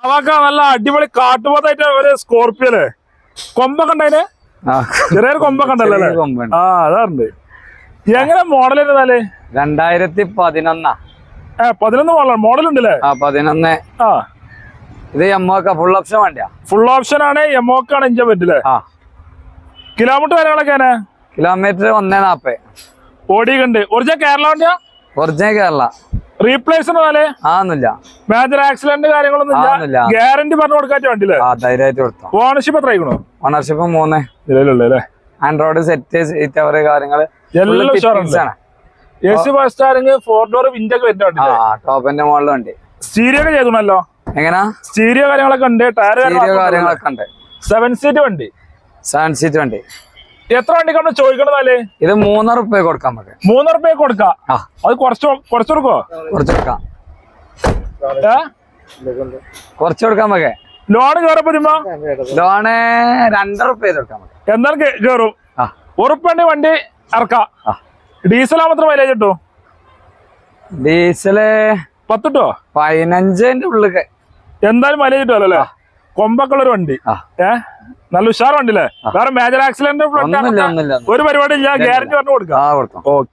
അതൊക്കെ നല്ല അടിപൊളി കാട്ടുപോത്തായിട്ട് ഒരു സ്കോർപ്പിയോ അല്ലേ? കൊമ്പൊക്കെ ഉണ്ടതിന്? ചെറിയൊരു കൊമ്പൊക്കെ ഉണ്ടല്ലോ? ആ അതാറുണ്ട്. എങ്ങനെ മോഡൽ ഇരുന്നാല്? 2011. 11 മോഡൽ ഉണ്ടല്ലേ? 11. ആ ഇത് എമ്മോക്ക ഫുൾ ഓപ്ഷൻ വണ്ടിയാ. ഫുൾ ഓപ്ഷൻ ആണ്. എമോക്കാണ് ഇഞ്ചൻ പറ്റില്ലേ? കിലോമീറ്റർ കാര്യങ്ങളൊക്കെ? കിലോമീറ്റർ 140 ഓടിയുണ്ട്. ഒറിജിനൽ കേരള വണ്ടിയാ? ഒറിജിനൽ കേരള. റീപ്ലേസ് ആന്നില്ല. മേജർ ആക്സിഡന്റ് കാര്യങ്ങളൊന്നും ഇല്ല. ഗ്യാരണ്ടി പറഞ്ഞു കൊടുക്കാൻ വണ്ടിയില്ലേ? ധൈര്യമായിട്ട് കൊടുത്തു. ഓണർഷിപ്പ് എത്ര ആയിക്കണോ? ഓണർഷിപ്പ് 3 നിലവിലുള്ളേ. ആൻഡ്രോയിഡ് സെറ്റ് സീറ്റ് അവര് കാര്യങ്ങള് എല്ലാം ഉഷാറാണ്. AC ഫസ്റ്റ് സ്റ്റാറിംഗ് 4 ഡോർ വിൻഡൊക്കെ വരുന്നുണ്ട്. ടോപ്പിന്റെ മുകളിൽ വണ്ടി. സ്റ്റീരിയോ ഒക്കെ ചെയ്തണല്ലോ? എങ്ങനാ? സ്റ്റീരിയോ കാര്യങ്ങളൊക്കെ ഉണ്ട്. ടയർ കാര്യങ്ങളൊക്കെ ഉണ്ട്. 7 സീറ്റ് വണ്ടി. 7 സീറ്റ് വണ്ടി. എത്ര വണ്ടിക്കാണ് ചോദിക്കണതാല്? ഇത് 3 റുപ്യ കൊടുക്കാം നമുക്ക്. 3 റുപ്യ കൊടുക്കാം. അത് കുറച്ച് കൊടുക്കോ? കുറച്ച് കൊടുക്കാം. കുറച്ച് കൊടുക്കാൻ നമുക്ക്. ലോണ് കയറപ്പോ ലോണ് 2 റുപ്യ കൊടുക്കാം. എന്നാലും കയറും. ഉറപ്പുണ്ട് വണ്ടി ഇറക്കാം. ഡീസൽ മാത്രം മൈലേജ് കിട്ടും? ഡീസല് 10 കിട്ടോ? 15ന്റെ ഉള്ളിൽ എന്തായാലും മൈലേജ് കിട്ടുമല്ലോ അല്ലേ? കൊമ്പൊക്കെ ഉള്ളൊരു വണ്ടി. നല്ല ഉഷാർ വണ്ടില്ലേ? വേറെ മേജർ ആക്സിഡന്റ് ഒരു പരിപാടി ഇല്ല. ഗ്യാരണ്ടി പറഞ്ഞു കൊടുക്കാം. ഓക്കെ.